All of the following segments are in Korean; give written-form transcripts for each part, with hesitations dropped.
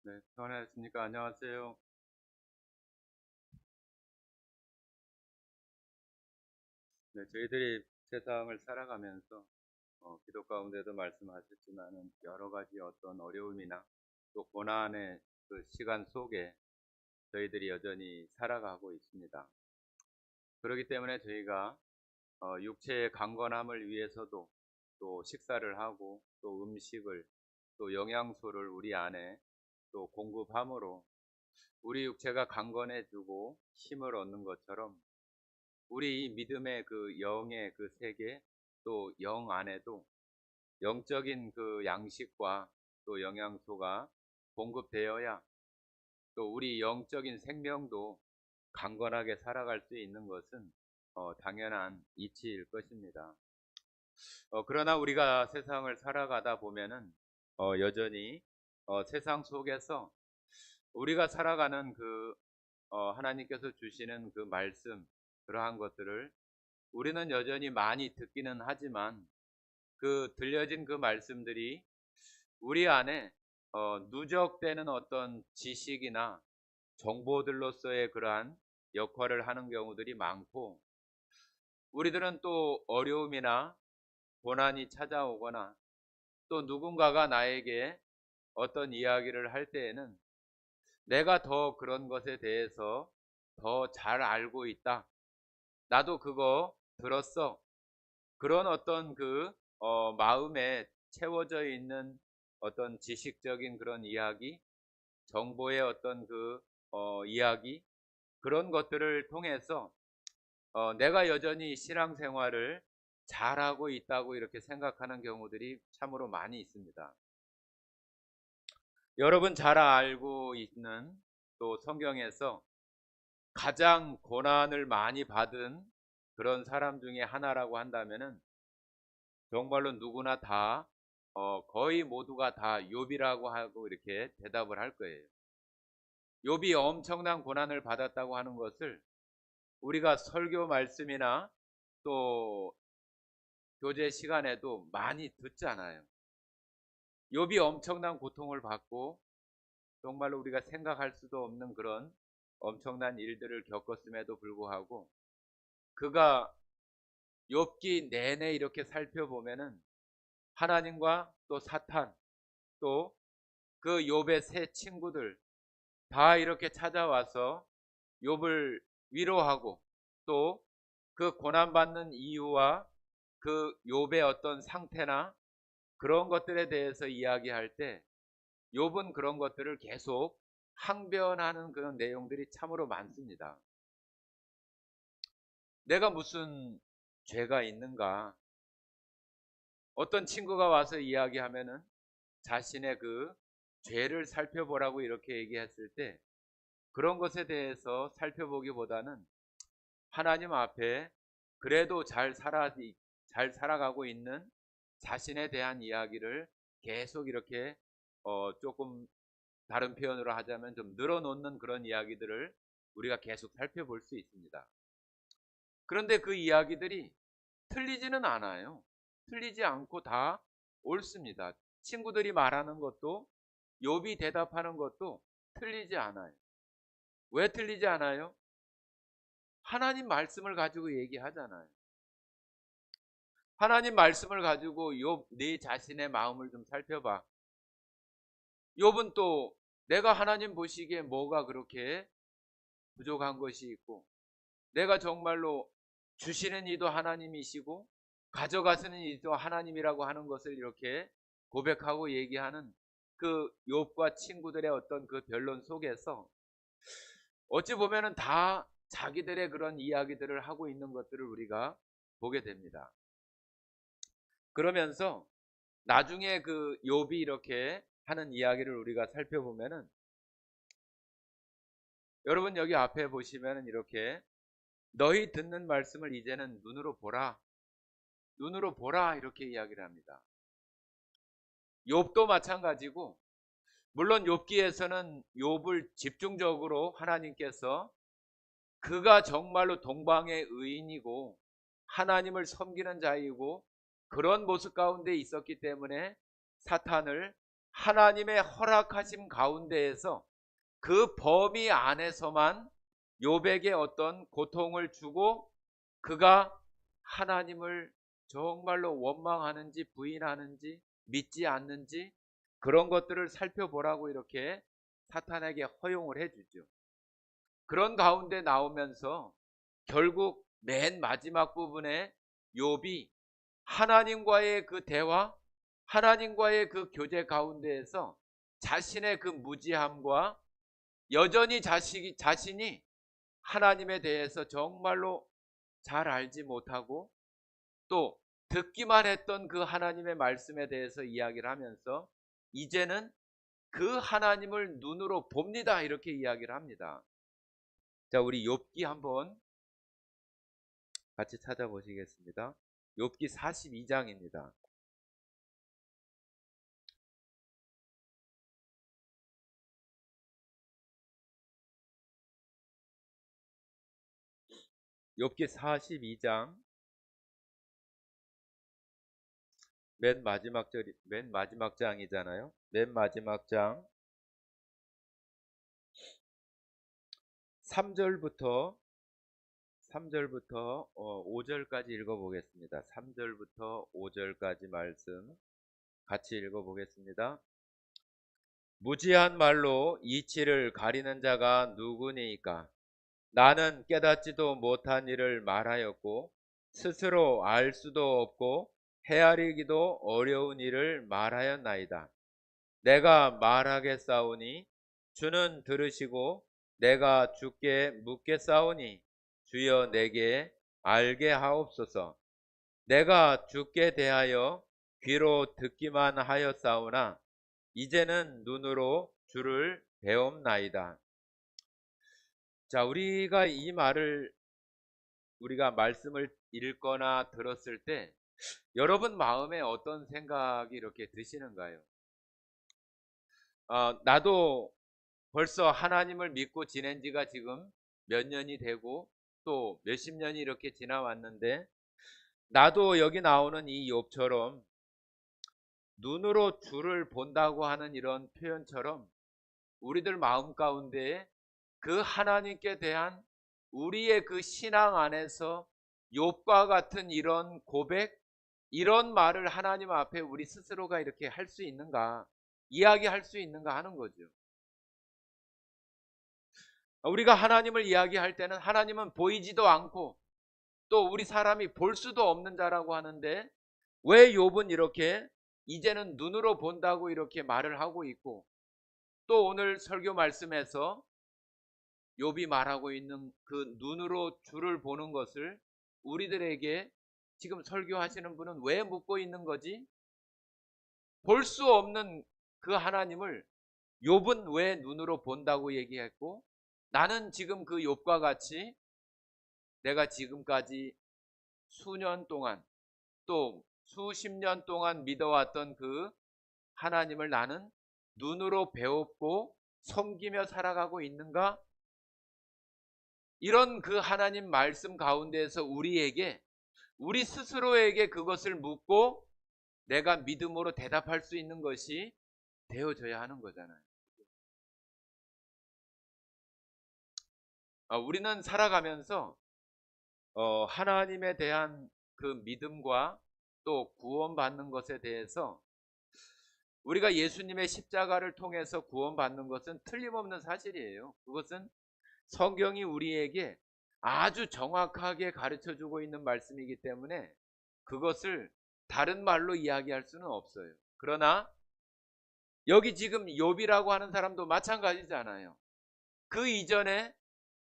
네, 평안하셨습니까? 안녕하세요. 네, 저희들이 세상을 살아가면서 기도 가운데도 말씀하셨지만은 여러 가지 어떤 어려움이나 또 고난의 그 시간 속에 저희들이 여전히 살아가고 있습니다. 그렇기 때문에 저희가 육체의 강건함을 위해서도 또 식사를 하고 또 음식을 또 영양소를 우리 안에 또 공급함으로 우리 육체가 강건해지고 힘을 얻는 것처럼 우리 이 믿음의 그 영의 그 세계 또 영 안에도 영적인 그 양식과 또 영양소가 공급되어야 또 우리 영적인 생명도 강건하게 살아갈 수 있는 것은 당연한 이치일 것입니다. 그러나 우리가 세상을 살아가다 보면은 여전히 세상 속에서 우리가 살아가는 그 하나님께서 주시는 그 말씀 그러한 것들을 우리는 여전히 많이 듣기는 하지만 그 들려진 그 말씀들이 우리 안에 누적되는 어떤 지식이나 정보들로서의 그러한 역할을 하는 경우들이 많고, 우리들은 또 어려움이나 고난이 찾아오거나 또 누군가가 나에게 어떤 이야기를 할 때에는 내가 더 그런 것에 대해서 더 잘 알고 있다, 나도 그거 들었어, 그런 어떤 그 마음에 채워져 있는 어떤 지식적인 그런 이야기, 정보의 어떤 그 이야기, 그런 것들을 통해서 내가 여전히 신앙생활을 잘하고 있다고 이렇게 생각하는 경우들이 참으로 많이 있습니다. 여러분 잘 알고 있는 또 성경에서 가장 고난을 많이 받은 그런 사람 중에 하나라고 한다면은 정말로 누구나 다 거의 모두가 다 욥이라고 하고 이렇게 대답을 할 거예요. 욥이 엄청난 고난을 받았다고 하는 것을 우리가 설교 말씀이나 또 교제 시간에도 많이 듣잖아요. 욥이 엄청난 고통을 받고 정말로 우리가 생각할 수도 없는 그런 엄청난 일들을 겪었음에도 불구하고 그가 욥기 내내 이렇게 살펴보면은 하나님과 또 사탄 또 그 욥의 세 친구들 다 이렇게 찾아와서 욥을 위로하고 또 그 고난받는 이유와 그 욥의 어떤 상태나 그런 것들에 대해서 이야기할 때 욥은 그런 것들을 계속 항변하는 그런 내용들이 참으로 많습니다. 내가 무슨 죄가 있는가? 어떤 친구가 와서 이야기하면은 자신의 그 죄를 살펴보라고 이렇게 얘기했을 때 그런 것에 대해서 살펴보기보다는 하나님 앞에 그래도 잘 살아가고 있는 자신에 대한 이야기를 계속 이렇게 조금 다른 표현으로 하자면 좀 늘어놓는 그런 이야기들을 우리가 계속 살펴볼 수 있습니다. 그런데 그 이야기들이 틀리지는 않아요. 틀리지 않고 다 옳습니다. 친구들이 말하는 것도 욥이 대답하는 것도 틀리지 않아요. 왜 틀리지 않아요? 하나님 말씀을 가지고 얘기하잖아요. 하나님 말씀을 가지고 욥 네 자신의 마음을 좀 살펴봐. 욥은 또 내가 하나님 보시기에 뭐가 그렇게 부족한 것이 있고 내가 정말로 주시는 이도 하나님이시고 가져가시는 이도 하나님이라고 하는 것을 이렇게 고백하고 얘기하는 그 욥과 친구들의 어떤 그 변론 속에서 어찌 보면은 다 자기들의 그런 이야기들을 하고 있는 것들을 우리가 보게 됩니다. 그러면서 나중에 그 욥이 이렇게 하는 이야기를 우리가 살펴보면은 여러분 여기 앞에 보시면은 이렇게 너희 듣는 말씀을 이제는 눈으로 보라. 눈으로 보라 이렇게 이야기를 합니다. 욥도 마찬가지고 물론 욥기에서는 욥을 집중적으로 하나님께서 그가 정말로 동방의 의인이고 하나님을 섬기는 자이고 그런 모습 가운데 있었기 때문에 사탄을 하나님의 허락하심 가운데에서 그 범위 안에서만 욥에게 어떤 고통을 주고 그가 하나님을 정말로 원망하는지 부인하는지 믿지 않는지 그런 것들을 살펴보라고 이렇게 사탄에게 허용을 해주죠. 그런 가운데 나오면서 결국 맨 마지막 부분에 욥이 하나님과의 그 대화, 하나님과의 그 교제 가운데에서 자신의 그 무지함과 여전히 자신이 하나님에 대해서 정말로 잘 알지 못하고 또 듣기만 했던 그 하나님의 말씀에 대해서 이야기를 하면서 이제는 그 하나님을 눈으로 봅니다, 이렇게 이야기를 합니다. 자, 우리 욥기 한번 같이 찾아보시겠습니다. 욥기 42장입니다. 욥기 42장 맨 마지막 장이잖아요. 맨 마지막 장 3절부터 5절까지 읽어보겠습니다. 3절부터 5절까지 말씀 같이 읽어보겠습니다. 무지한 말로 이치를 가리는 자가 누구니이까? 나는 깨닫지도 못한 일을 말하였고 스스로 알 수도 없고 헤아리기도 어려운 일을 말하였나이다. 내가 말하겠사오니 주는 들으시고 내가 주께 묻겠사오니 주여 내게 알게 하옵소서. 내가 주께 대하여 귀로 듣기만 하였사오나 이제는 눈으로 주를 배움나이다. 자, 우리가 말씀을 읽거나 들었을 때 여러분 마음에 어떤 생각이 이렇게 드시는가요? 나도 벌써 하나님을 믿고 지낸 지가 지금 몇 년이 되고 또 몇십 년이 이렇게 지나왔는데 나도 여기 나오는 이 욥처럼 눈으로 주를 본다고 하는 이런 표현처럼 우리들 마음 가운데에 그 하나님께 대한 우리의 그 신앙 안에서 욥과 같은 이런 고백, 이런 말을 하나님 앞에 우리 스스로가 이렇게 할 수 있는가, 이야기할 수 있는가 하는 거죠. 우리가 하나님을 이야기할 때는 하나님은 보이지도 않고 또 우리 사람이 볼 수도 없는 자라고 하는데 왜 욥은 이렇게 이제는 눈으로 본다고 이렇게 말을 하고 있고 또 오늘 설교 말씀에서 욥이 말하고 있는 그 눈으로 주를 보는 것을 우리들에게 지금 설교하시는 분은 왜 묻고 있는 거지? 볼 수 없는 그 하나님을 욥은 왜 눈으로 본다고 얘기했고 나는 지금 그 욥과 같이 내가 지금까지 수년 동안 또 수십 년 동안 믿어왔던 그 하나님을 나는 눈으로 배웠고 섬기며 살아가고 있는가? 이런 그 하나님 말씀 가운데에서 우리 스스로에게 그것을 묻고 내가 믿음으로 대답할 수 있는 것이 되어져야 하는 거잖아요. 우리는 살아가면서 하나님에 대한 그 믿음과 또 구원받는 것에 대해서 우리가 예수님의 십자가를 통해서 구원받는 것은 틀림없는 사실이에요. 그것은 성경이 우리에게 아주 정확하게 가르쳐주고 있는 말씀이기 때문에 그것을 다른 말로 이야기할 수는 없어요. 그러나 여기 지금 욥이라고 하는 사람도 마찬가지잖아요. 그 이전에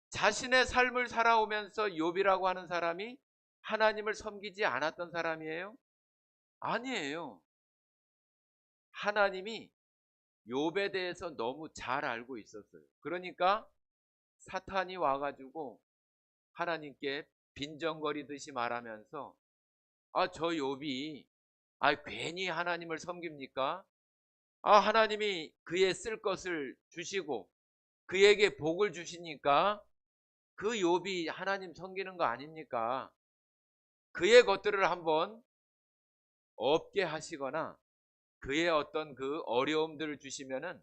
자신의 삶을 살아오면서 욥이라고 하는 사람이 하나님을 섬기지 않았던 사람이에요? 아니에요. 하나님이 욥에 대해서 너무 잘 알고 있었어요. 그러니까 사탄이 와가지고 하나님께 빈정거리듯이 말하면서 저 욥이 괜히 하나님을 섬깁니까? 하나님이 그의 쓸 것을 주시고 그에게 복을 주시니까 그 욥이 하나님 섬기는 거 아닙니까? 그의 것들을 한번 없게 하시거나 그의 어떤 그 어려움들을 주시면은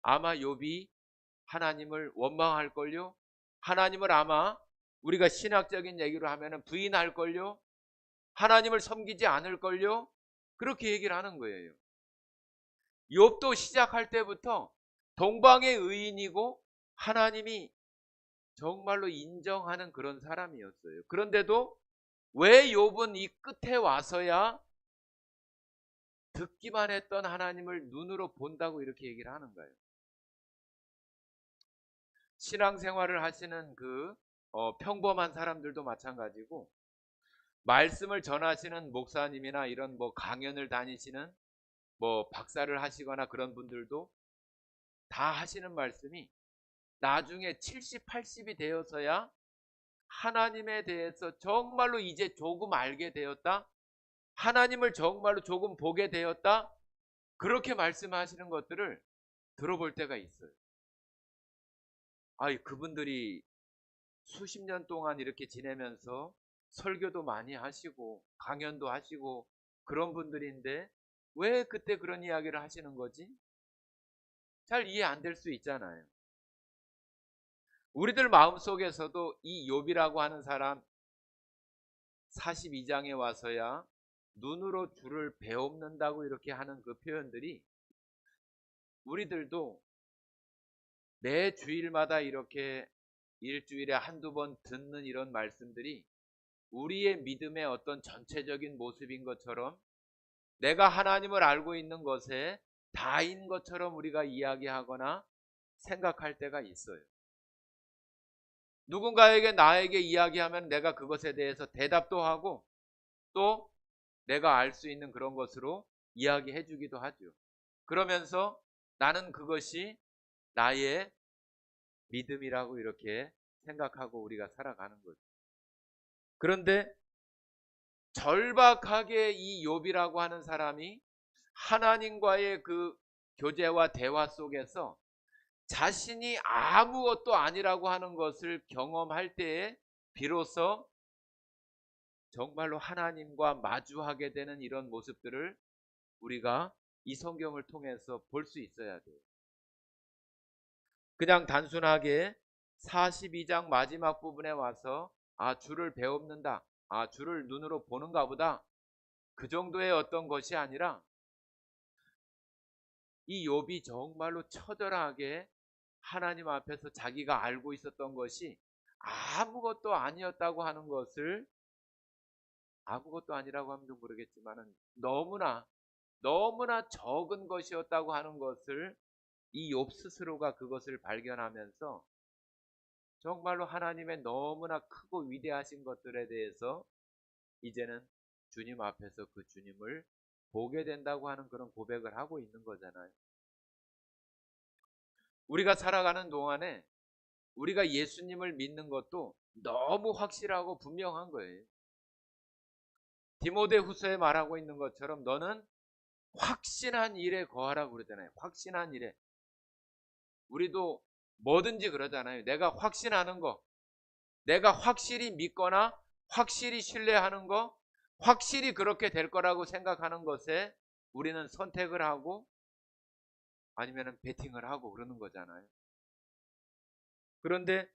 아마 욥이 하나님을 원망할걸요. 하나님을 아마 우리가 신학적인 얘기로 하면은 부인할걸요. 하나님을 섬기지 않을걸요. 그렇게 얘기를 하는 거예요. 욥도 시작할 때부터 동방의 의인이고 하나님이 정말로 인정하는 그런 사람이었어요. 그런데도 왜 욥은 이 끝에 와서야 듣기만 했던 하나님을 눈으로 본다고 이렇게 얘기를 하는가요? 신앙생활을 하시는 그 평범한 사람들도 마찬가지고, 말씀을 전하시는 목사님이나 이런 뭐 강연을 다니시는 뭐 박사를 하시거나 그런 분들도 다 하시는 말씀이 나중에 70, 80이 되어서야 하나님에 대해서 정말로 이제 조금 알게 되었다, 하나님을 정말로 조금 보게 되었다, 그렇게 말씀하시는 것들을 들어볼 때가 있어요. 그분들이 수십 년 동안 이렇게 지내면서 설교도 많이 하시고 강연도 하시고 그런 분들인데 왜 그때 그런 이야기를 하시는 거지? 잘 이해 안 될 수 있잖아요. 우리들 마음속에서도 이 욥이라고 하는 사람 42장에 와서야 눈으로 주를 배옵는다고 이렇게 하는 그 표현들이, 우리들도 매 주일마다 이렇게 일주일에 한두 번 듣는 이런 말씀들이 우리의 믿음의 어떤 전체적인 모습인 것처럼, 내가 하나님을 알고 있는 것에 다인 것처럼 우리가 이야기하거나 생각할 때가 있어요. 누군가에게 나에게 이야기하면 내가 그것에 대해서 대답도 하고 또 내가 알 수 있는 그런 것으로 이야기해 주기도 하죠. 그러면서 나는 그것이 나의 믿음이라고 이렇게 생각하고 우리가 살아가는 거죠. 그런데 절박하게 이 욥이라고 하는 사람이 하나님과의 그 교제와 대화 속에서 자신이 아무것도 아니라고 하는 것을 경험할 때에 비로소 정말로 하나님과 마주하게 되는 이런 모습들을 우리가 이 성경을 통해서 볼 수 있어야 돼요. 그냥 단순하게 42장 마지막 부분에 와서 주를 배웁는다, 주를 눈으로 보는가 보다, 그 정도의 어떤 것이 아니라 이 욥이 정말로 처절하게 하나님 앞에서 자기가 알고 있었던 것이 아무것도 아니었다고 하는 것을, 아무것도 아니라고 하면 좀 모르겠지만은 너무나 적은 것이었다고 하는 것을 이 욥 스스로가 그것을 발견하면서 정말로 하나님의 너무나 크고 위대하신 것들에 대해서 이제는 주님 앞에서 그 주님을 보게 된다고 하는 그런 고백을 하고 있는 거잖아요. 우리가 살아가는 동안에 우리가 예수님을 믿는 것도 너무 확실하고 분명한 거예요. 디모데후서에 말하고 있는 것처럼 너는 확신한 일에 거하라고 그러잖아요. 확신한 일에. 우리도 뭐든지 그러잖아요. 내가 확신하는 거, 내가 확실히 믿거나 확실히 신뢰하는 거, 확실히 그렇게 될 거라고 생각하는 것에 우리는 선택을 하고 아니면 베팅을 하고 그러는 거잖아요. 그런데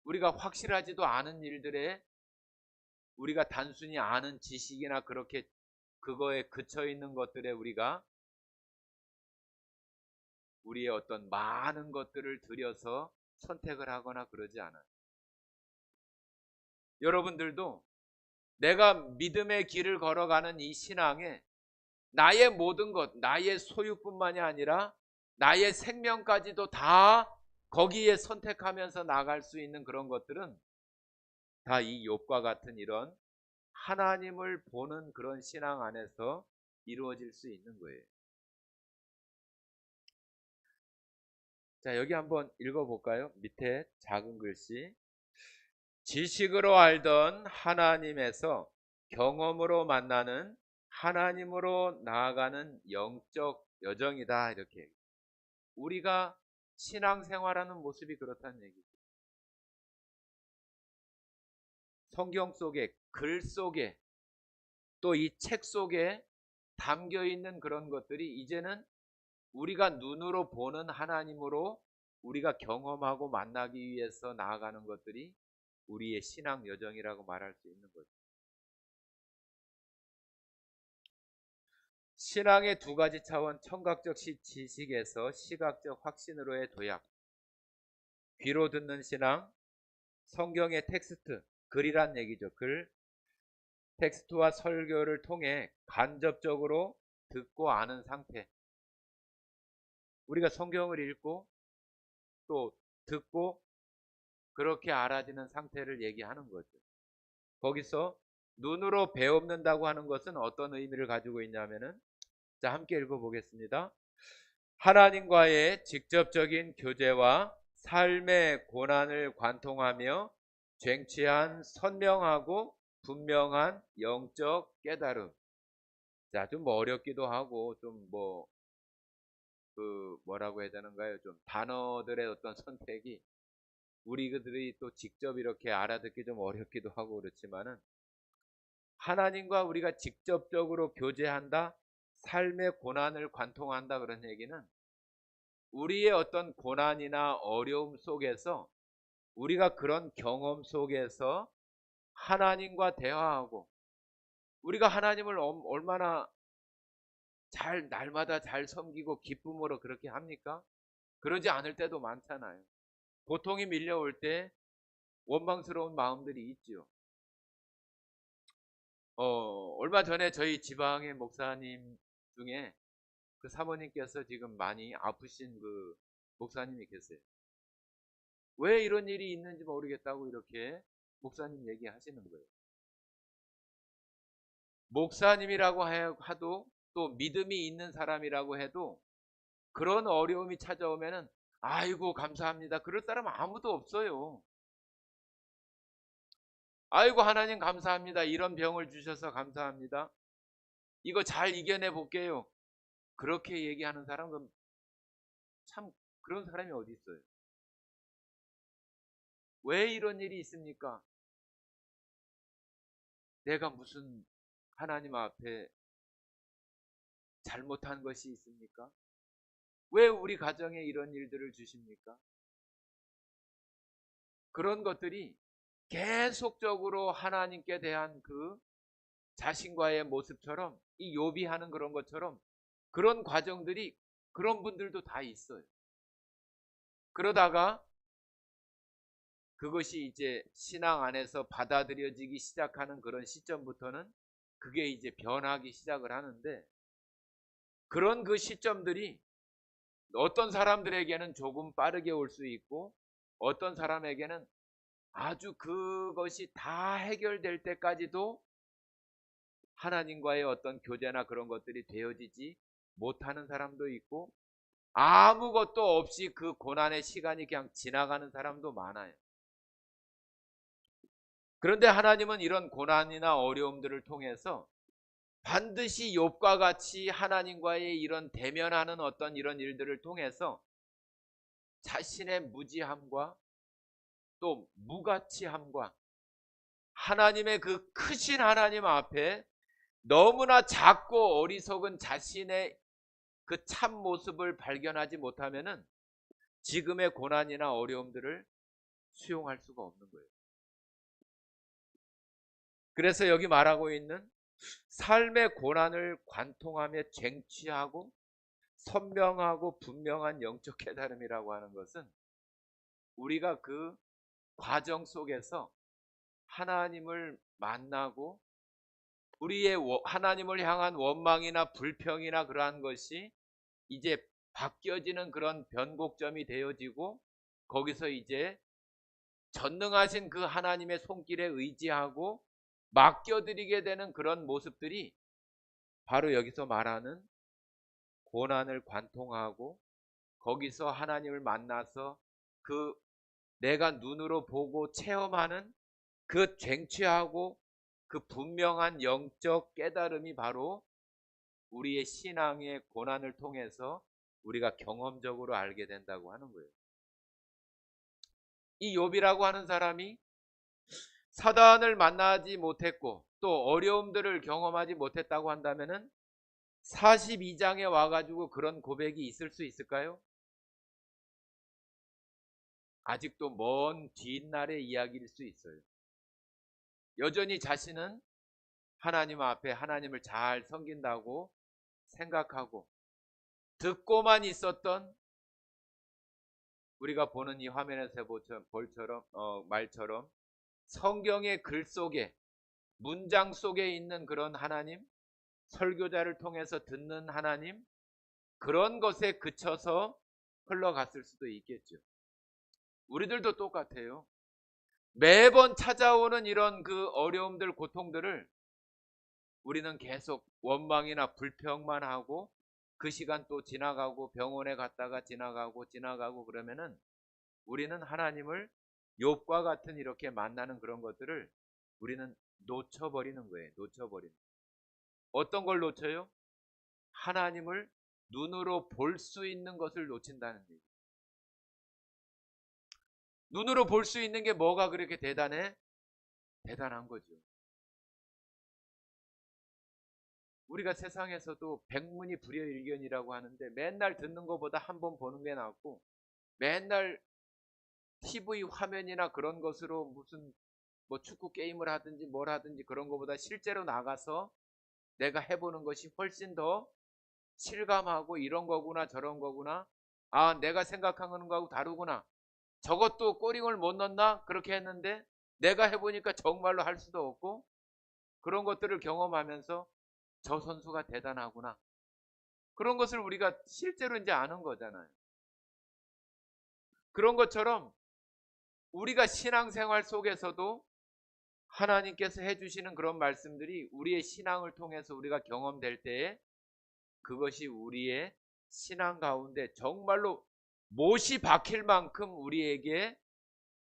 우리가 확실하지도 않은 일들에 우리가 단순히 아는 지식이나 그렇게 그거에 그쳐 있는 것들에 우리가 우리의 어떤 많은 것들을 들여서 선택을 하거나 그러지 않아요. 여러분들도 내가 믿음의 길을 걸어가는 이 신앙에 나의 모든 것, 나의 소유뿐만이 아니라 나의 생명까지도 다 거기에 선택하면서 나갈 수 있는 그런 것들은 다 이 욥과 같은 이런 하나님을 보는 그런 신앙 안에서 이루어질 수 있는 거예요. 자, 여기 한번 읽어볼까요? 밑에 작은 글씨. 지식으로 알던 하나님에서 경험으로 만나는 하나님으로 나아가는 영적 여정이다. 이렇게. 우리가 신앙생활하는 모습이 그렇다는 얘기죠. 성경 속에, 글 속에, 또 이 책 속에 담겨 있는 그런 것들이 이제는 우리가 눈으로 보는 하나님으로 우리가 경험하고 만나기 위해서 나아가는 것들이 우리의 신앙 여정이라고 말할 수 있는 거죠. 신앙의 두 가지 차원, 청각적 지식에서 시각적 확신으로의 도약, 귀로 듣는 신앙, 성경의 텍스트, 글이란 얘기죠. 글, 텍스트와 설교를 통해 간접적으로 듣고 아는 상태. 우리가 성경을 읽고 또 듣고 그렇게 알아지는 상태를 얘기하는 거죠. 거기서 눈으로 배움는다고 하는 것은 어떤 의미를 가지고 있냐면은, 자, 함께 읽어보겠습니다. 하나님과의 직접적인 교제와 삶의 고난을 관통하며 쟁취한 선명하고 분명한 영적 깨달음. 자, 좀 어렵기도 하고 좀 뭐라고 해야 되는가요? 좀 단어들의 어떤 선택이 우리들이 또 직접 이렇게 알아듣기 좀 어렵기도 하고 그렇지만은, 하나님과 우리가 직접적으로 교제한다, 삶의 고난을 관통한다, 그런 얘기는 우리의 어떤 고난이나 어려움 속에서 우리가 그런 경험 속에서 하나님과 대화하고, 우리가 하나님을 얼마나 날마다 잘 섬기고 기쁨으로 그렇게 합니까? 그러지 않을 때도 많잖아요. 고통이 밀려올 때 원망스러운 마음들이 있죠. 얼마 전에 저희 지방의 목사님 중에 그 사모님께서 지금 많이 아프신 그 목사님이 계세요. 왜 이런 일이 있는지 모르겠다고 이렇게 목사님 얘기하시는 거예요. 목사님이라고 하도, 또 믿음이 있는 사람이라고 해도 그런 어려움이 찾아오면은 아이고 감사합니다, 그럴 사람 아무도 없어요. 아이고 하나님 감사합니다, 이런 병을 주셔서 감사합니다, 이거 잘 이겨내 볼게요, 그렇게 얘기하는 사람은 참, 그런 사람이 어디 있어요? 왜 이런 일이 있습니까? 내가 무슨 하나님 앞에 잘못한 것이 있습니까? 왜 우리 가정에 이런 일들을 주십니까? 그런 것들이 계속적으로 하나님께 대한 그 자신과의 모습처럼, 이 욥이 하는 그런 것처럼 그런 과정들이, 그런 분들도 다 있어요. 그러다가 그것이 이제 신앙 안에서 받아들여지기 시작하는 그런 시점부터는 그게 이제 변하기 시작을 하는데, 그런 그 시점들이 어떤 사람들에게는 조금 빠르게 올 수 있고 어떤 사람에게는 아주 그것이 다 해결될 때까지도 하나님과의 어떤 교제나 그런 것들이 되어지지 못하는 사람도 있고, 아무것도 없이 그 고난의 시간이 그냥 지나가는 사람도 많아요. 그런데 하나님은 이런 고난이나 어려움들을 통해서 반드시 욥과 같이 하나님과의 이런 대면하는 어떤 이런 일들을 통해서 자신의 무지함과 또 무가치함과 하나님의 그 크신 하나님 앞에 너무나 작고 어리석은 자신의 그 참 모습을 발견하지 못하면은 지금의 고난이나 어려움들을 수용할 수가 없는 거예요. 그래서 여기 말하고 있는 삶의 고난을 관통하며 쟁취하고 선명하고 분명한 영적 깨달음이라고 하는 것은 우리가 그 과정 속에서 하나님을 만나고 우리의 하나님을 향한 원망이나 불평이나 그러한 것이 이제 바뀌어지는 그런 변곡점이 되어지고, 거기서 이제 전능하신 그 하나님의 손길에 의지하고 맡겨드리게 되는 그런 모습들이 바로 여기서 말하는 고난을 관통하고 거기서 하나님을 만나서 그 내가 눈으로 보고 체험하는 그 쟁취하고 그 분명한 영적 깨달음이 바로 우리의 신앙의 고난을 통해서 우리가 경험적으로 알게 된다고 하는 거예요. 이 욥이라고 하는 사람이 사단을 만나지 못했고 또 어려움들을 경험하지 못했다고 한다면은 42장에 와가지고 그런 고백이 있을 수 있을까요? 아직도 먼 뒷날의 이야기일 수 있어요. 여전히 자신은 하나님 앞에 하나님을 잘 섬긴다고 생각하고 듣고만 있었던, 우리가 보는 이 화면에서 말처럼 성경의 글 속에, 문장 속에 있는 그런 하나님, 설교자를 통해서 듣는 하나님, 그런 것에 그쳐서 흘러갔을 수도 있겠죠. 우리들도 똑같아요. 매번 찾아오는 이런 그 어려움들, 고통들을 우리는 계속 원망이나 불평만 하고, 그 시간 또 지나가고 병원에 갔다가 지나가고 그러면은 우리는 하나님을 욥과 같은 이렇게 만나는 그런 것들을 우리는 놓쳐버리는 거예요. 놓쳐버리는. 어떤 걸 놓쳐요? 하나님을 눈으로 볼 수 있는 것을 놓친다는 얘기. 눈으로 볼 수 있는 게 뭐가 그렇게 대단해? 대단한 거죠. 우리가 세상에서도 백문이 불여일견이라고 하는데, 맨날 듣는 것보다 한 번 보는 게 낫고, 맨날 TV 화면이나 그런 것으로 무슨 뭐 축구 게임을 하든지 뭘 하든지 그런 것보다 실제로 나가서 내가 해보는 것이 훨씬 더 실감하고, 이런 거구나 저런 거구나, 아 내가 생각하는 거하고 다르구나, 저것도 꼬링을 못 넣나 그렇게 했는데 내가 해보니까 정말로 할 수도 없고, 그런 것들을 경험하면서 저 선수가 대단하구나, 그런 것을 우리가 실제로 이제 아는 거잖아요. 그런 것처럼 우리가 신앙생활 속에서도 하나님께서 해주시는 그런 말씀들이 우리의 신앙을 통해서 우리가 경험될 때에, 그것이 우리의 신앙 가운데 정말로 못이 박힐 만큼 우리에게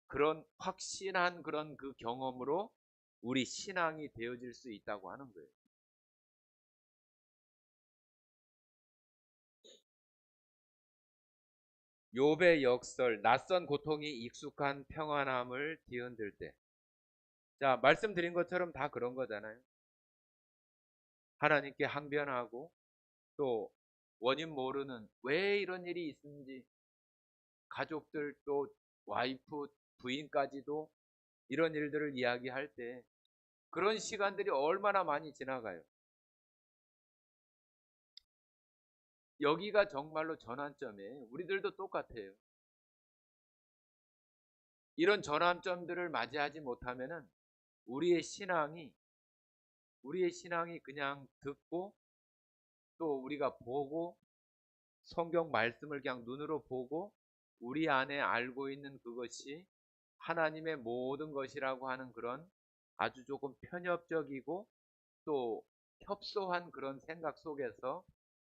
그런 확신한 그런 그 경험으로 우리 신앙이 되어질 수 있다고 하는 거예요. 욥의 역설, 낯선 고통이 익숙한 평안함을 뒤흔들 때. 자, 말씀드린 것처럼 다 그런 거잖아요. 하나님께 항변하고, 또 원인 모르는 왜 이런 일이 있는지, 가족들 또 와이프, 부인까지도 이런 일들을 이야기할 때 그런 시간들이 얼마나 많이 지나가요. 여기가 정말로 전환점이에요. 우리들도 똑같아요. 이런 전환점들을 맞이하지 못하면은 우리의 신앙이 그냥 듣고, 또 우리가 보고, 성경 말씀을 그냥 눈으로 보고 우리 안에 알고 있는 그것이 하나님의 모든 것이라고 하는 그런 아주 조금 편협적이고 또 협소한 그런 생각 속에서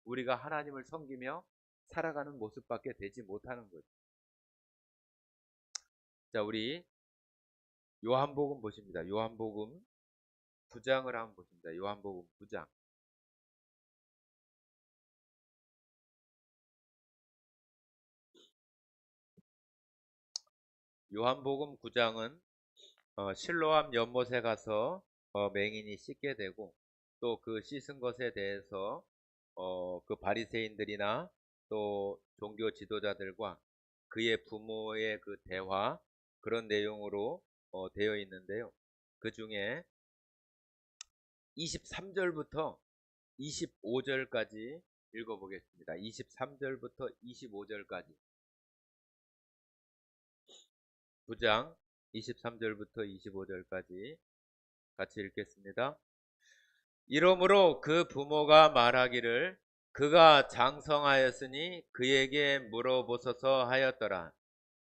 우리가 하나님을 섬기며 살아가는 모습밖에 되지 못하는 거죠. 자, 우리 요한복음 보십니다. 요한복음 9장을 한번 보십니다. 요한복음 9장. 요한복음 9장은 실로암 연못에 가서 맹인이 씻게 되고, 또 그 씻은 것에 대해서 그 바리새인들이나 또 종교 지도자들과 그의 부모의 그 대화, 그런 내용으로 되어 있는데요. 그 중에 23절부터 25절까지 읽어보겠습니다. 23절부터 25절까지. 9장 23절부터 25절까지 같이 읽겠습니다. 이러므로 그 부모가 말하기를 그가 장성하였으니 그에게 물어보소서 하였더라.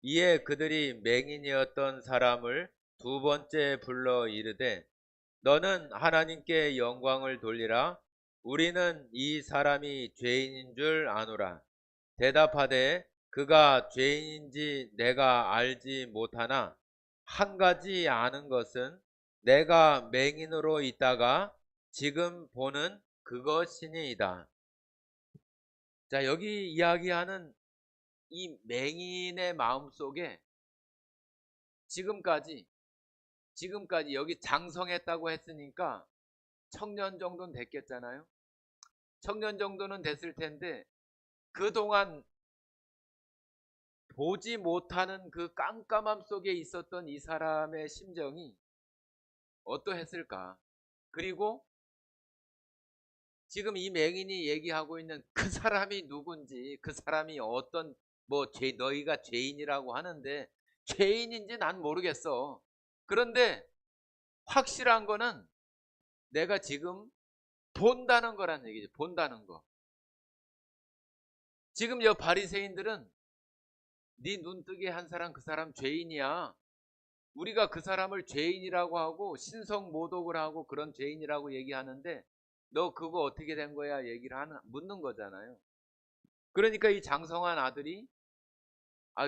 이에 그들이 맹인이었던 사람을 두 번째 불러 이르되 너는 하나님께 영광을 돌리라. 우리는 이 사람이 죄인인 줄 아노라. 대답하되 그가 죄인인지 내가 알지 못하나 한 가지 아는 것은 내가 맹인으로 있다가 지금 보는 그것이니이다. 자, 여기 이야기하는 이 맹인의 마음속에 지금까지 여기 장성했다고 했으니까 청년 정도는 됐겠잖아요. 청년 정도는 됐을 텐데 그동안 보지 못하는 그 깜깜함 속에 있었던 이 사람의 심정이 어떠했을까? 그리고 지금 이 맹인이 얘기하고 있는 그 사람이 누군지, 그 사람이 어떤 너희가 죄인이라고 하는데 죄인인지 난 모르겠어. 그런데 확실한 거는 내가 지금 본다는 거란 얘기죠. 본다는 거. 지금 여 바리새인들은 네 눈뜨게 한 사람, 그 사람 죄인이야. 우리가 그 사람을 죄인이라고 하고 신성모독을 하고 그런 죄인이라고 얘기하는데 너 그거 어떻게 된 거야 얘기를 묻는 거잖아요. 그러니까 이 장성한 아들이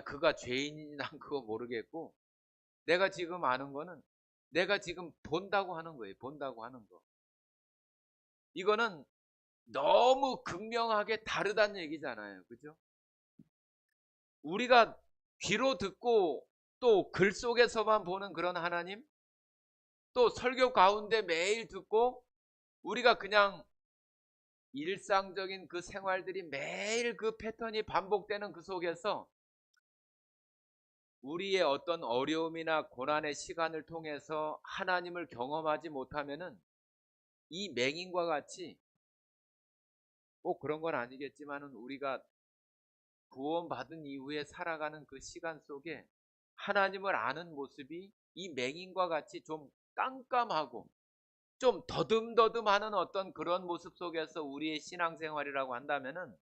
그가 죄인인지 난 그거 모르겠고 내가 지금 아는 거는 내가 지금 본다고 하는 거예요. 본다고 하는 거. 이거는 너무 극명하게 다르다는 얘기잖아요. 그죠? 우리가 귀로 듣고 또 글 속에서만 보는 그런 하나님, 또 설교 가운데 매일 듣고 우리가 그냥 일상적인 그 생활들이 매일 그 패턴이 반복되는 그 속에서 우리의 어떤 어려움이나 고난의 시간을 통해서 하나님을 경험하지 못하면은 이 맹인과 같이 꼭 그런 건 아니겠지만은 우리가 구원받은 이후에 살아가는 그 시간 속에 하나님을 아는 모습이 이 맹인과 같이 좀 깜깜하고 좀 더듬더듬하는 어떤 그런 모습 속에서 우리의 신앙생활이라고 한다면은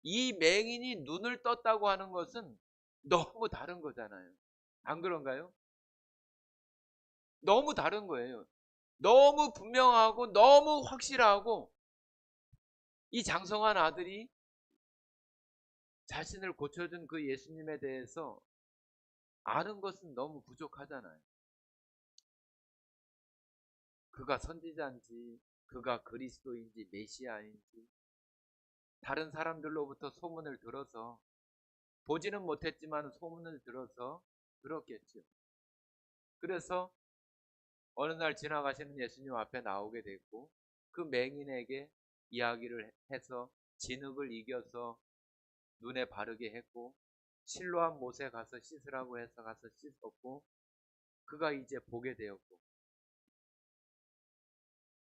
이 맹인이 눈을 떴다고 하는 것은 너무 다른 거잖아요. 안 그런가요? 너무 다른 거예요. 너무 분명하고 너무 확실하고 이 장성한 아들이 자신을 고쳐준 그 예수님에 대해서 아는 것은 너무 부족하잖아요. 그가 선지자인지 그가 그리스도인지 메시아인지 다른 사람들로부터 소문을 들어서 보지는 못했지만 소문을 들어서 들었겠죠. 그래서 어느 날 지나가시는 예수님 앞에 나오게 됐고 그 맹인에게 이야기를 해서 진흙을 이겨서 눈에 바르게 했고 실로암 못에 가서 씻으라고 해서 가서 씻었고 그가 이제 보게 되었고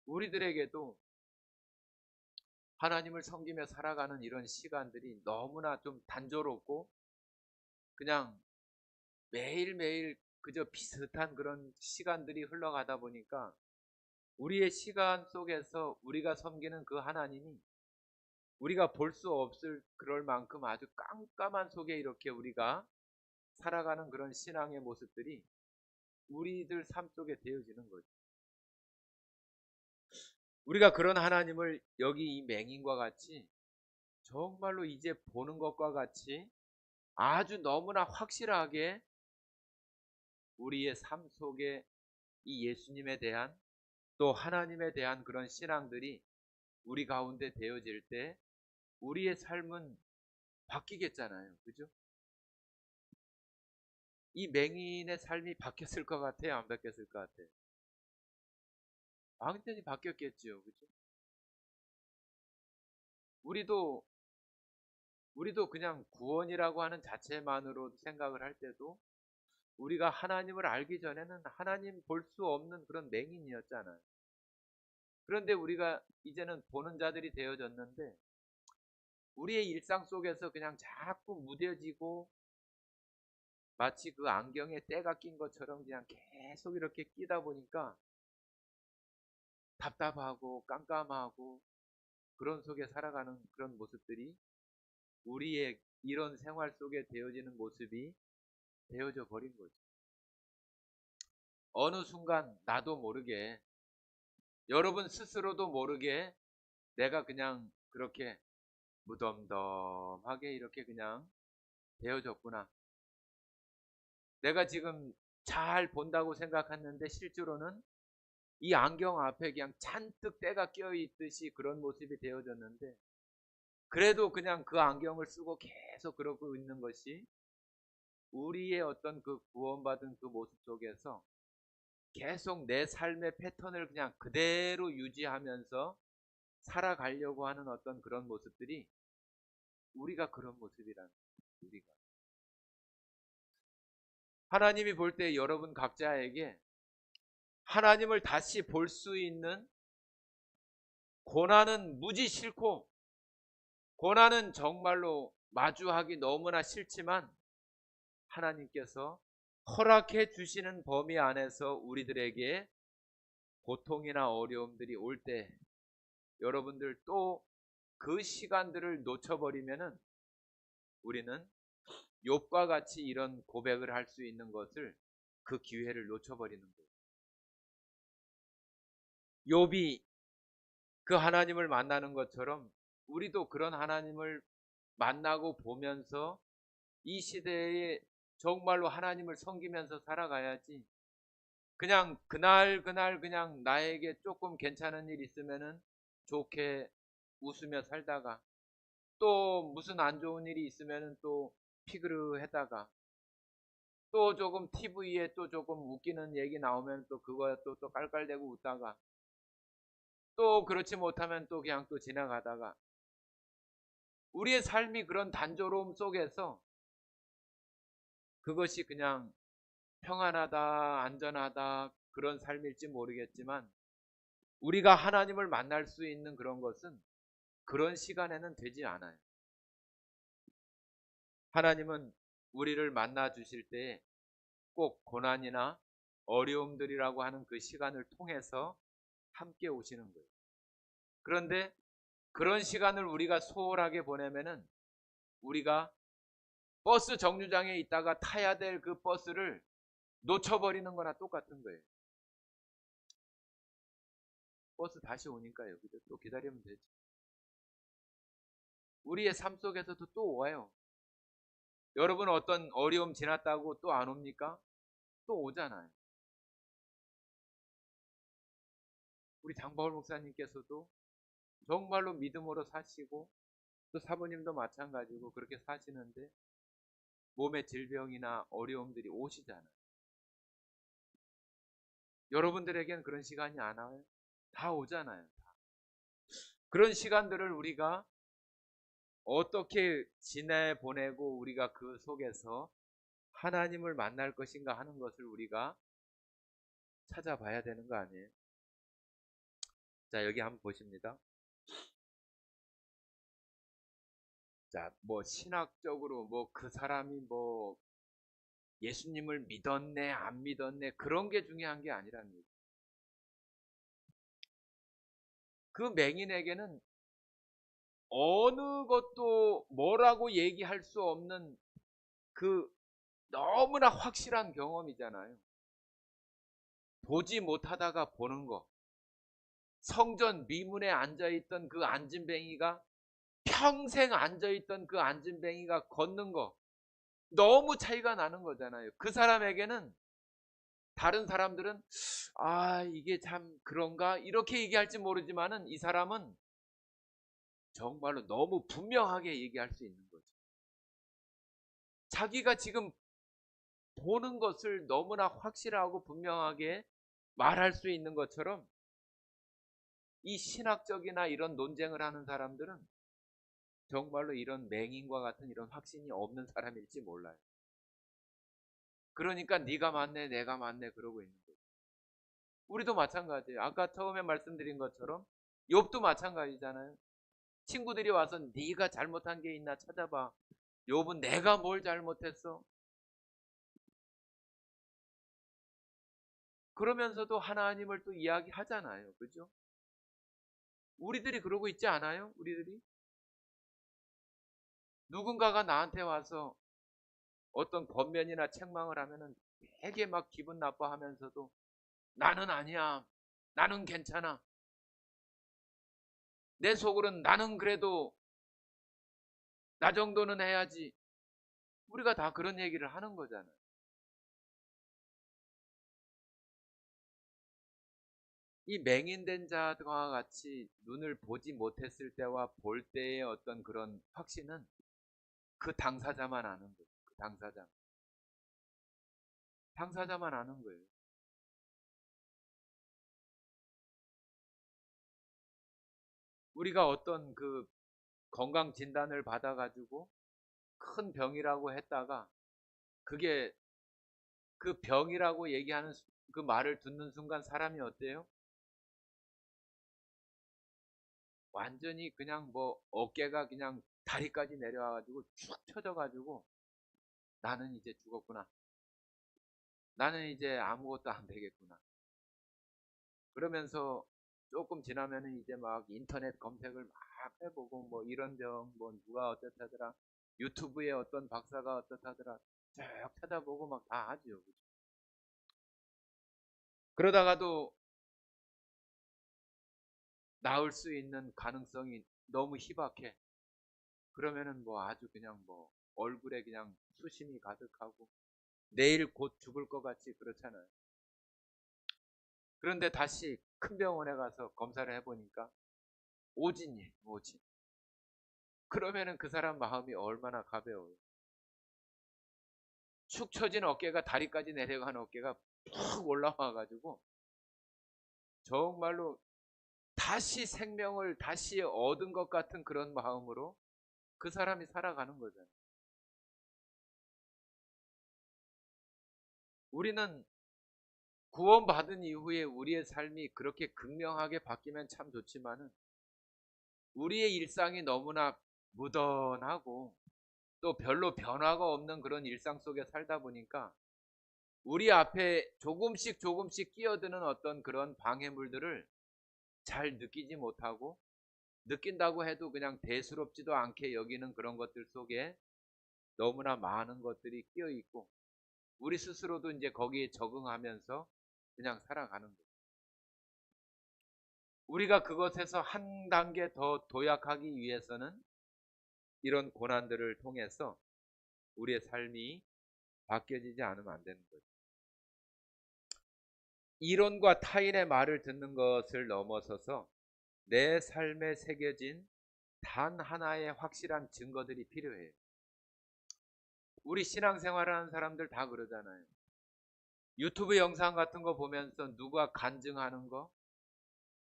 우리들에게도 하나님을 섬기며 살아가는 이런 시간들이 너무나 좀 단조롭고 그냥 매일매일 그저 비슷한 그런 시간들이 흘러가다 보니까 우리의 시간 속에서 우리가 섬기는 그 하나님이 우리가 볼 수 없을 그럴 만큼 아주 깜깜한 속에 이렇게 우리가 살아가는 그런 신앙의 모습들이 우리들 삶 속에 되어지는 거죠. 우리가 그런 하나님을 여기 이 맹인과 같이 정말로 이제 보는 것과 같이 아주 너무나 확실하게 우리의 삶 속에 이 예수님에 대한 또 하나님에 대한 그런 신앙들이 우리 가운데 되어질 때 우리의 삶은 바뀌겠잖아요. 그죠? 이 맹인의 삶이 바뀌었을 것 같아요? 안 바뀌었을 것 같아요? 완전히 바뀌었겠죠. 그죠? 우리도 그냥 구원이라고 하는 자체만으로 생각을 할 때도 우리가 하나님을 알기 전에는 하나님 볼 수 없는 그런 맹인이었잖아요. 그런데 우리가 이제는 보는 자들이 되어졌는데 우리의 일상 속에서 그냥 자꾸 무뎌지고 마치 그 안경에 때가 낀 것처럼 그냥 계속 이렇게 끼다 보니까 답답하고 깜깜하고 그런 속에 살아가는 그런 모습들이 우리의 이런 생활 속에 되어지는 모습이 되어져 버린 거죠. 어느 순간 나도 모르게 여러분 스스로도 모르게 내가 그냥 그렇게 무덤덤하게 이렇게 그냥 되어졌구나. 내가 지금 잘 본다고 생각했는데 실제로는 이 안경 앞에 그냥 잔뜩 때가 껴 있듯이 그런 모습이 되어졌는데 그래도 그냥 그 안경을 쓰고 계속 그러고 있는 것이 우리의 어떤 그 구원받은 그 모습 속에서 계속 내 삶의 패턴을 그냥 그대로 유지하면서 살아가려고 하는 어떤 그런 모습들이 우리가 그런 모습이라는 거예요. 우리가. 하나님이 볼 때 여러분 각자에게 하나님을 다시 볼 수 있는 고난은 무지 싫고 고난은 정말로 마주하기 너무나 싫지만 하나님께서 허락해 주시는 범위 안에서 우리들에게 고통이나 어려움들이 올 때 여러분들 또 그 시간들을 놓쳐버리면은 우리는 욥과 같이 이런 고백을 할 수 있는 것을 그 기회를 놓쳐버리는 거예요. 욥이 그 하나님을 만나는 것처럼 우리도 그런 하나님을 만나고 보면서 이 시대에 정말로 하나님을 섬기면서 살아가야지. 그냥 그날 그냥 나에게 조금 괜찮은 일 있으면은 좋게 웃으며 살다가 또 무슨 안 좋은 일이 있으면은 또 피그르해다가 또 조금 TV에 또 조금 웃기는 얘기 나오면 또 그거 또 깔깔대고 웃다가 또 그렇지 못하면 또 그냥 또 지나가다가 우리의 삶이 그런 단조로움 속에서 그것이 그냥 평안하다, 안전하다 그런 삶일지 모르겠지만 우리가 하나님을 만날 수 있는 그런 것은 그런 시간에는 되지 않아요. 하나님은 우리를 만나 주실 때 꼭 고난이나 어려움들이라고 하는 그 시간을 통해서 함께 오시는 거예요. 그런데 그런 시간을 우리가 소홀하게 보내면은 우리가 버스 정류장에 있다가 타야 될 그 버스를 놓쳐버리는 거나 똑같은 거예요. 버스 다시 오니까 여기서 또 기다리면 되지. 우리의 삶 속에서도 또 와요. 여러분 어떤 어려움 지났다고 또 안 옵니까? 또 오잖아요. 우리 장바울 목사님께서도 정말로 믿음으로 사시고 또 사부님도 마찬가지고 그렇게 사시는데 몸의 질병이나 어려움들이 오시잖아요. 여러분들에겐 그런 시간이 안 와요? 다 오잖아요. 그런 시간들을 우리가 어떻게 지내보내고 우리가 그 속에서 하나님을 만날 것인가 하는 것을 우리가 찾아봐야 되는 거 아니에요? 자, 여기 한번 보십니다. 자, 뭐 신학적으로 뭐 그 사람이 뭐 예수님을 믿었네 안 믿었네 그런 게 중요한 게 아니라는 거예요. 그 맹인에게는 어느 것도 뭐라고 얘기할 수 없는 그 너무나 확실한 경험이잖아요. 보지 못하다가 보는 거. 성전 미문에 앉아있던 그 안진뱅이가 평생 앉아있던 그 안진뱅이가 걷는 거. 너무 차이가 나는 거잖아요. 그 사람에게는 다른 사람들은 아 이게 참 그런가 이렇게 얘기할지 모르지만은 이 사람은 정말로 너무 분명하게 얘기할 수 있는 거죠. 자기가 지금 보는 것을 너무나 확실하고 분명하게 말할 수 있는 것처럼 이 신학적이나 이런 논쟁을 하는 사람들은 정말로 이런 맹인과 같은 이런 확신이 없는 사람일지 몰라요. 그러니까 네가 맞네 내가 맞네 그러고 있는 거예요. 우리도 마찬가지예요. 아까 처음에 말씀드린 것처럼 욥도 마찬가지잖아요. 친구들이 와서 네가 잘못한 게 있나 찾아봐. 욥은 내가 뭘 잘못했어? 그러면서도 하나님을 또 이야기하잖아요. 그죠? 우리들이 그러고 있지 않아요? 우리들이? 누군가가 나한테 와서 어떤 권면이나 책망을 하면은 되게 막 기분 나빠하면서도 나는 아니야. 나는 괜찮아. 내 속으로는 나는 그래도 나 정도는 해야지. 우리가 다 그런 얘기를 하는 거잖아요. 이 맹인된 자와 같이 눈을 보지 못했을 때와 볼 때의 어떤 그런 확신은 그 당사자만 아는 거예요. 그 당사자만 아는 거예요. 우리가 어떤 그 건강 진단을 받아가지고 큰 병이라고 했다가 그게 그 병이라고 얘기하는 그 말을 듣는 순간 사람이 어때요? 완전히 그냥 뭐 어깨가 그냥 다리까지 내려와가지고 쭉 펴져가지고 나는 이제 죽었구나. 나는 이제 아무것도 안 되겠구나. 그러면서 조금 지나면은 이제 막 인터넷 검색을 막 해보고 뭐 이런 병, 뭐 누가 어떻다더라, 유튜브에 어떤 박사가 어떻다더라 쭉 찾아보고 막 다 하죠. 그러다가도 나을 수 있는 가능성이 너무 희박해. 그러면은 뭐 아주 그냥 뭐 얼굴에 그냥 수심이 가득하고 내일 곧 죽을 것 같이 그렇잖아요. 그런데 다시 큰 병원에 가서 검사를 해보니까 오진이에요, 오진. 그러면은 그 사람 마음이 얼마나 가벼워요. 축 처진 어깨가 다리까지 내려간 어깨가 푹 올라와가지고 정말로 다시 생명을 다시 얻은 것 같은 그런 마음으로 그 사람이 살아가는 거잖아요. 우리는 구원받은 이후에 우리의 삶이 그렇게 극명하게 바뀌면 참 좋지만은 우리의 일상이 너무나 무던하고 또 별로 변화가 없는 그런 일상 속에 살다 보니까 우리 앞에 조금씩 조금씩 끼어드는 어떤 그런 방해물들을 잘 느끼지 못하고 느낀다고 해도 그냥 대수롭지도 않게 여기는 그런 것들 속에 너무나 많은 것들이 끼어 있고 우리 스스로도 이제 거기에 적응하면서 그냥 살아가는 거예요. 우리가 그것에서 한 단계 더 도약하기 위해서는 이런 고난들을 통해서 우리의 삶이 바뀌어지지 않으면 안 되는 거죠. 이론과 타인의 말을 듣는 것을 넘어서서 내 삶에 새겨진 단 하나의 확실한 증거들이 필요해요. 우리 신앙생활 하는 사람들 다 그러잖아요. 유튜브 영상 같은 거 보면서 누가 간증하는 거,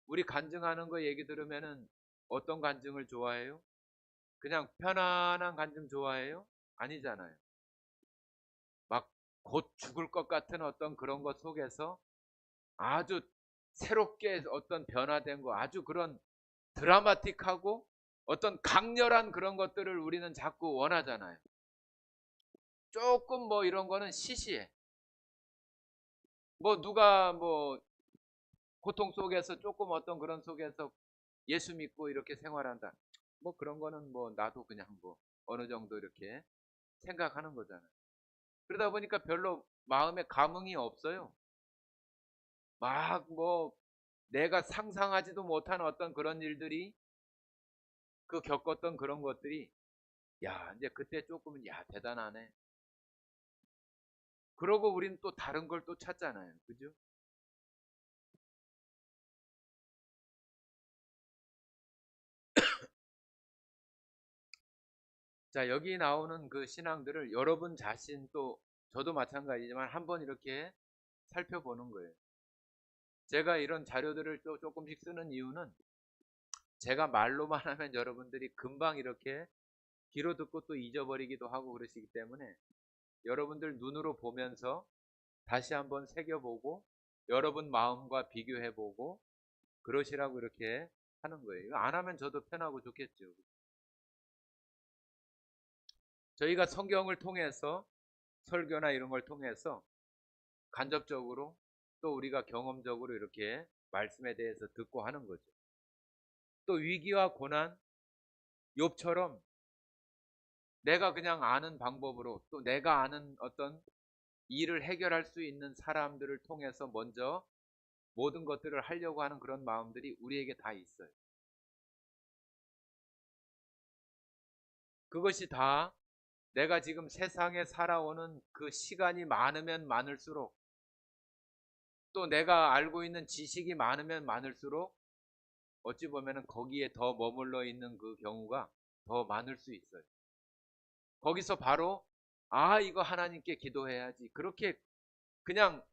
우리 간증하는 거 얘기 들으면은 어떤 간증을 좋아해요? 그냥 편안한 간증 좋아해요? 아니잖아요. 막 곧 죽을 것 같은 어떤 그런 것 속에서 아주 새롭게 어떤 변화된 거, 아주 그런 드라마틱하고 어떤 강렬한 그런 것들을 우리는 자꾸 원하잖아요. 조금 뭐 이런 거는 시시해. 뭐 누가 뭐 고통 속에서 조금 어떤 그런 속에서 예수 믿고 이렇게 생활한다. 뭐 그런 거는 뭐 나도 그냥 뭐 어느 정도 이렇게 생각하는 거잖아요. 그러다 보니까 별로 마음에 감흥이 없어요. 막 뭐 내가 상상하지도 못한 어떤 그런 일들이 그 겪었던 그런 것들이 야 이제 그때 조금은 야 대단하네. 그러고 우리는 또 다른 걸 또 찾잖아요. 그죠? 자, 여기 나오는 그 신앙들을 여러분 자신 또 저도 마찬가지지만 한번 이렇게 살펴보는 거예요. 제가 이런 자료들을 또 조금씩 쓰는 이유는 제가 말로만 하면 여러분들이 금방 이렇게 귀로 듣고 또 잊어버리기도 하고 그러시기 때문에 여러분들 눈으로 보면서 다시 한번 새겨보고 여러분 마음과 비교해보고 그러시라고 이렇게 하는 거예요. 이거 안 하면 저도 편하고 좋겠죠. 저희가 성경을 통해서 설교나 이런 걸 통해서 간접적으로 또 우리가 경험적으로 이렇게 말씀에 대해서 듣고 하는 거죠. 또 위기와 고난, 욥처럼 내가 그냥 아는 방법으로 또 내가 아는 어떤 일을 해결할 수 있는 사람들을 통해서 먼저 모든 것들을 하려고 하는 그런 마음들이 우리에게 다 있어요. 그것이 다 내가 지금 세상에 살아오는 그 시간이 많으면 많을수록 또 내가 알고 있는 지식이 많으면 많을수록 어찌 보면 거기에 더 머물러 있는 그 경우가 더 많을 수 있어요. 거기서 바로 아 이거 하나님께 기도해야지 그렇게 그냥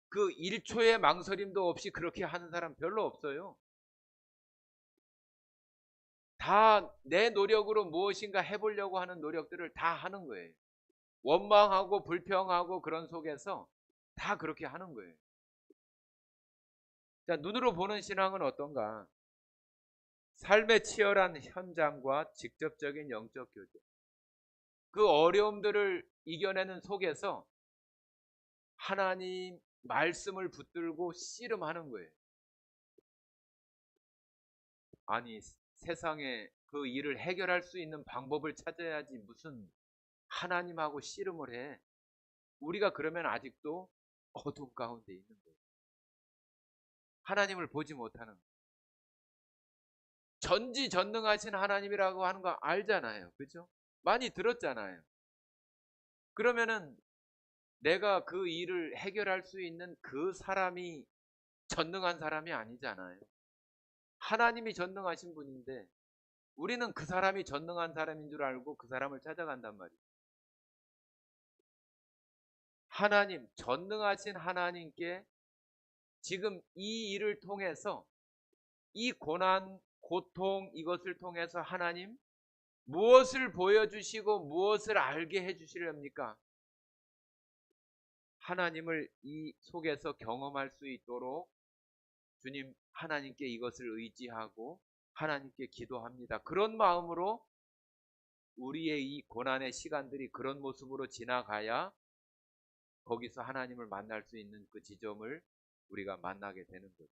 그 1초의 망설임도 없이 그렇게 하는 사람 별로 없어요. 다 내 노력으로 무엇인가 해보려고 하는 노력들을 다 하는 거예요. 원망하고 불평하고 그런 속에서 다 그렇게 하는 거예요. 자, 눈으로 보는 신앙은 어떤가? 삶의 치열한 현장과 직접적인 영적 교제. 그 어려움들을 이겨내는 속에서 하나님 말씀을 붙들고 씨름하는 거예요. 아니, 세상에 그 일을 해결할 수 있는 방법을 찾아야지 무슨 하나님하고 씨름을 해. 우리가 그러면 아직도 어둠 가운데 있는 거예요. 하나님을 보지 못하는 거예요. 전지전능하신 하나님이라고 하는 거 알잖아요. 그죠? 많이 들었잖아요. 그러면은 내가 그 일을 해결할 수 있는 그 사람이 전능한 사람이 아니잖아요. 하나님이 전능하신 분인데 우리는 그 사람이 전능한 사람인 줄 알고 그 사람을 찾아간단 말이에요. 하나님, 전능하신 하나님께 지금 이 일을 통해서 이 고난, 고통 이것을 통해서 하나님 무엇을 보여주시고 무엇을 알게 해주시렵니까? 하나님을 이 속에서 경험할 수 있도록 주님 하나님께 이것을 의지하고 하나님께 기도합니다. 그런 마음으로 우리의 이 고난의 시간들이 그런 모습으로 지나가야 거기서 하나님을 만날 수 있는 그 지점을 우리가 만나게 되는 거죠.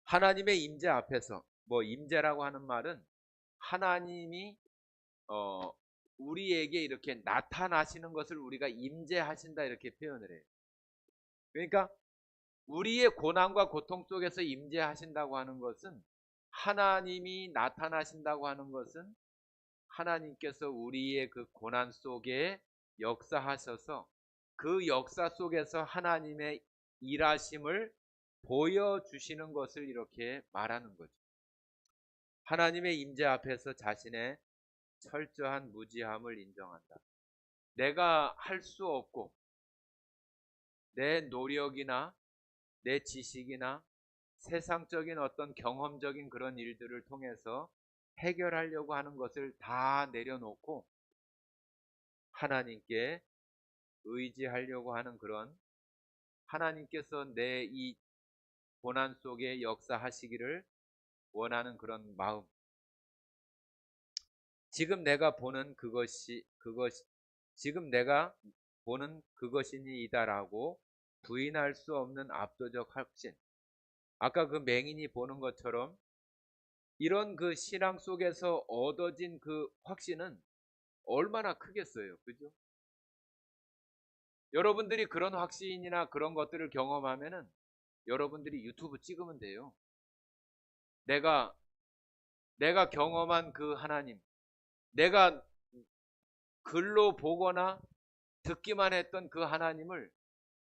하나님의 임재 앞에서, 임재라고 하는 말은 하나님이 우리에게 이렇게 나타나시는 것을 우리가 임재하신다 이렇게 표현을 해요. 그러니까 우리의 고난과 고통 속에서 임재하신다고 하는 것은, 하나님이 나타나신다고 하는 것은 하나님께서 우리의 그 고난 속에 역사하셔서 그 역사 속에서 하나님의 일하심을 보여주시는 것을 이렇게 말하는 거죠. 하나님의 임재 앞에서 자신의 철저한 무지함을 인정한다. 내가 할 수 없고 내 노력이나 내 지식이나 세상적인 어떤 경험적인 그런 일들을 통해서 해결하려고 하는 것을 다 내려놓고 하나님께 의지하려고 하는 그런, 하나님께서 내 이 고난 속에 역사하시기를 원하는 그런 마음. 지금 내가 보는 그것이니이다라고 부인할 수 없는 압도적 확신. 아까 그 맹인이 보는 것처럼 이런 그 신앙 속에서 얻어진 그 확신은 얼마나 크겠어요. 그죠? 여러분들이 그런 확신이나 그런 것들을 경험하면은 여러분들이 유튜브 찍으면 돼요. 내가 경험한 그 하나님, 내가 글로 보거나 듣기만 했던 그 하나님을,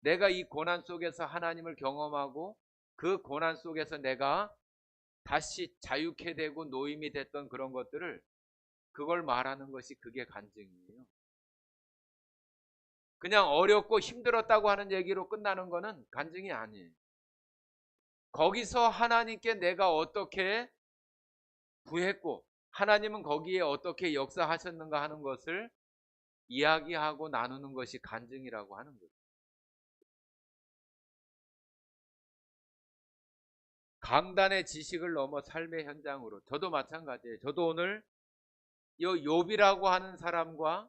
내가 이 고난 속에서 하나님을 경험하고 그 고난 속에서 내가 다시 자유케 되고 노임이 됐던 그런 것들을, 그걸 말하는 것이 그게 간증이에요. 그냥 어렵고 힘들었다고 하는 얘기로 끝나는 거는 간증이 아니에요. 거기서 하나님께 내가 어떻게 구했고 하나님은 거기에 어떻게 역사하셨는가 하는 것을 이야기하고 나누는 것이 간증이라고 하는 거죠. 강단의 지식을 넘어 삶의 현장으로. 저도 마찬가지예요. 저도 오늘 이 욥이라고 하는 사람과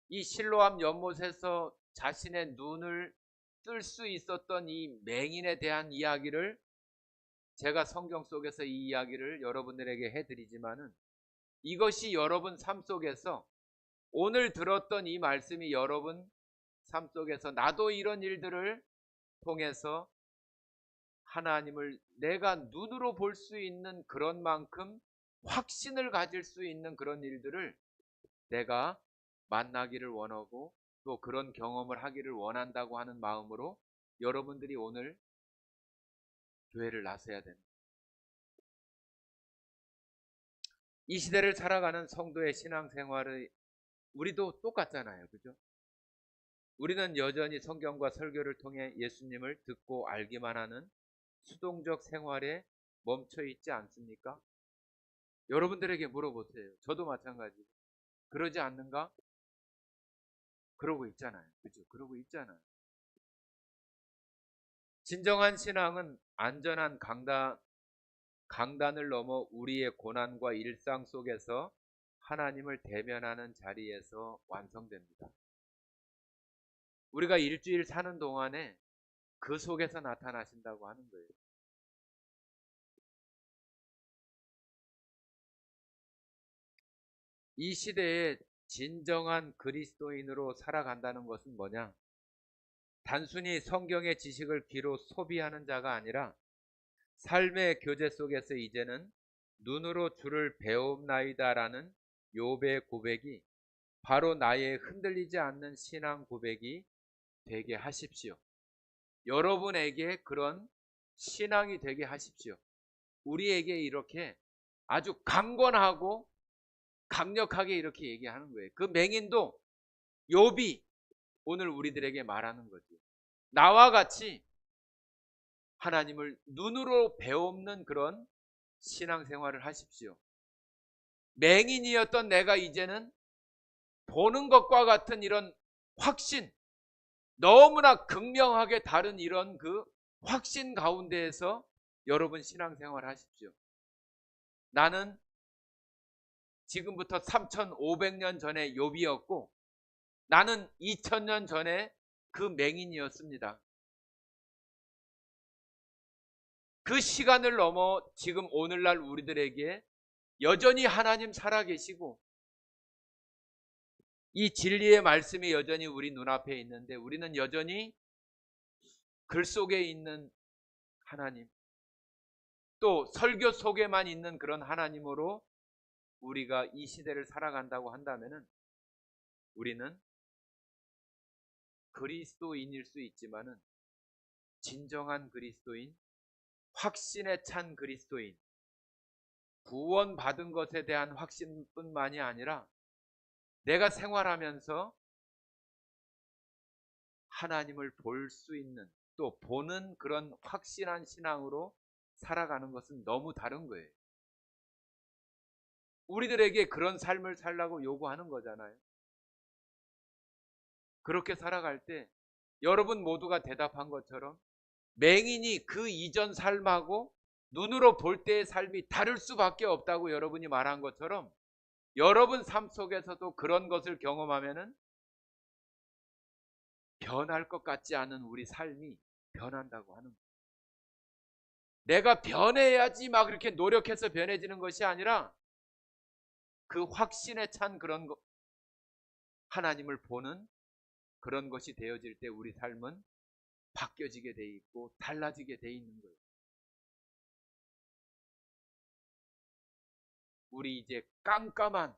이 실로암 연못에서 자신의 눈을 뜰 수 있었던 이 맹인에 대한 이야기를, 제가 성경 속에서 이 이야기를 여러분들에게 해드리지만은 이것이 여러분 삶 속에서, 오늘 들었던 이 말씀이 여러분 삶 속에서 나도 이런 일들을 통해서 하나님을 내가 눈으로 볼 수 있는 그런 만큼 확신을 가질 수 있는 그런 일들을 내가 만나기를 원하고 또 그런 경험을 하기를 원한다고 하는 마음으로 여러분들이 오늘 교회를 나서야 됩니다. 이 시대를 살아가는 성도의 신앙생활을 우리도 똑같잖아요. 그죠? 우리는 여전히 성경과 설교를 통해 예수님을 듣고 알기만 하는 수동적 생활에 멈춰 있지 않습니까? 여러분들에게 물어보세요. 저도 마찬가지. 그러지 않는가? 그러고 있잖아요. 그죠? 그러고 있잖아요. 진정한 신앙은 안전한 강단을 넘어 우리의 고난과 일상 속에서 하나님을 대면하는 자리에서 완성됩니다. 우리가 일주일 사는 동안에 그 속에서 나타나신다고 하는 거예요. 이 시대에 진정한 그리스도인으로 살아간다는 것은 뭐냐? 단순히 성경의 지식을 귀로 소비하는 자가 아니라 삶의 교제 속에서 이제는 눈으로 주를 배움나이다라는 욥의 고백이 바로 나의 흔들리지 않는 신앙 고백이 되게 하십시오. 여러분에게 그런 신앙이 되게 하십시오. 우리에게 이렇게 아주 강건하고 강력하게 이렇게 얘기하는 거예요. 그 맹인도 욥이 오늘 우리들에게 말하는 거죠. 나와 같이 하나님을 눈으로 배움는 그런 신앙생활을 하십시오. 맹인이었던 내가 이제는 보는 것과 같은 이런 확신, 너무나 극명하게 다른 이런 그 확신 가운데에서 여러분 신앙생활 하십시오. 나는 지금부터 3,500년 전에 욥이었고 나는 2,000년 전에 그 맹인이었습니다. 그 시간을 넘어 지금 오늘날 우리들에게 여전히 하나님 살아계시고 이 진리의 말씀이 여전히 우리 눈앞에 있는데 우리는 여전히 글 속에 있는 하나님, 또 설교 속에만 있는 그런 하나님으로 우리가 이 시대를 살아간다고 한다면 우리는 그리스도인일 수 있지만은 진정한 그리스도인, 확신에 찬 그리스도인, 구원받은 것에 대한 확신뿐만이 아니라 내가 생활하면서 하나님을 볼 수 있는 또 보는 그런 확신한 신앙으로 살아가는 것은 너무 다른 거예요. 우리들에게 그런 삶을 살라고 요구하는 거잖아요. 그렇게 살아갈 때 여러분 모두가 대답한 것처럼 맹인이 그 이전 삶하고 눈으로 볼 때의 삶이 다를 수밖에 없다고 여러분이 말한 것처럼 여러분 삶 속에서도 그런 것을 경험하면은 변할 것 같지 않은 우리 삶이 변한다고 하는 거예요. 내가 변해야지 막 이렇게 노력해서 변해지는 것이 아니라 그 확신에 찬 그런 것, 하나님을 보는 그런 것이 되어질 때 우리 삶은 바뀌어지게 돼 있고 달라지게 돼 있는 거예요. 우리 이제 깜깜한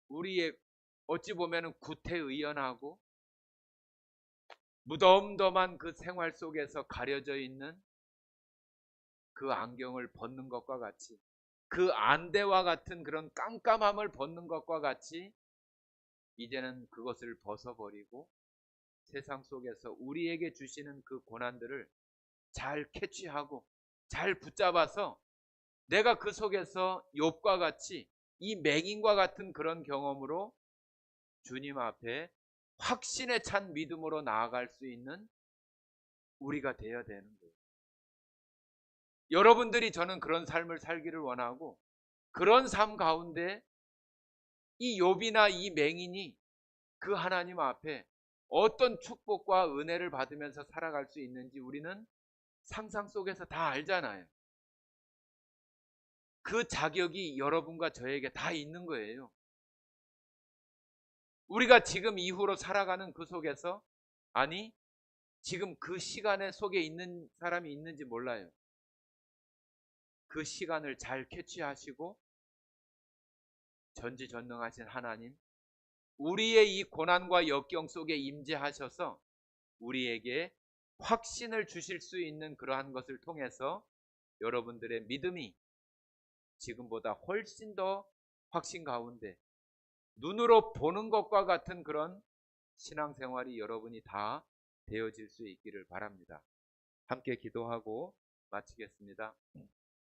우리의 어찌 보면 구태의연하고 무덤덤한 그 생활 속에서 가려져 있는 그 안경을 벗는 것과 같이 그 안대와 같은 그런 깜깜함을 벗는 것과 같이 이제는 그것을 벗어버리고 세상 속에서 우리에게 주시는 그 고난들을 잘 캐치하고 잘 붙잡아서 내가 그 속에서 욥과 같이 이 맹인과 같은 그런 경험으로 주님 앞에 확신에 찬 믿음으로 나아갈 수 있는 우리가 되어야 되는 거예요. 여러분들이 저는 그런 삶을 살기를 원하고 그런 삶 가운데 이 욥이나 이 맹인이 그 하나님 앞에 어떤 축복과 은혜를 받으면서 살아갈 수 있는지 우리는 상상 속에서 다 알잖아요. 그 자격이 여러분과 저에게 다 있는 거예요. 우리가 지금 이후로 살아가는 그 속에서 아니 지금 그 시간의 속에 있는 사람이 있는지 몰라요. 그 시간을 잘 캐치하시고 전지전능하신 하나님 우리의 이 고난과 역경 속에 임재하셔서 우리에게 확신을 주실 수 있는 그러한 것을 통해서 여러분들의 믿음이 지금보다 훨씬 더 확신 가운데 눈으로 보는 것과 같은 그런 신앙생활이 여러분이 다 되어질 수 있기를 바랍니다. 함께 기도하고 마치겠습니다.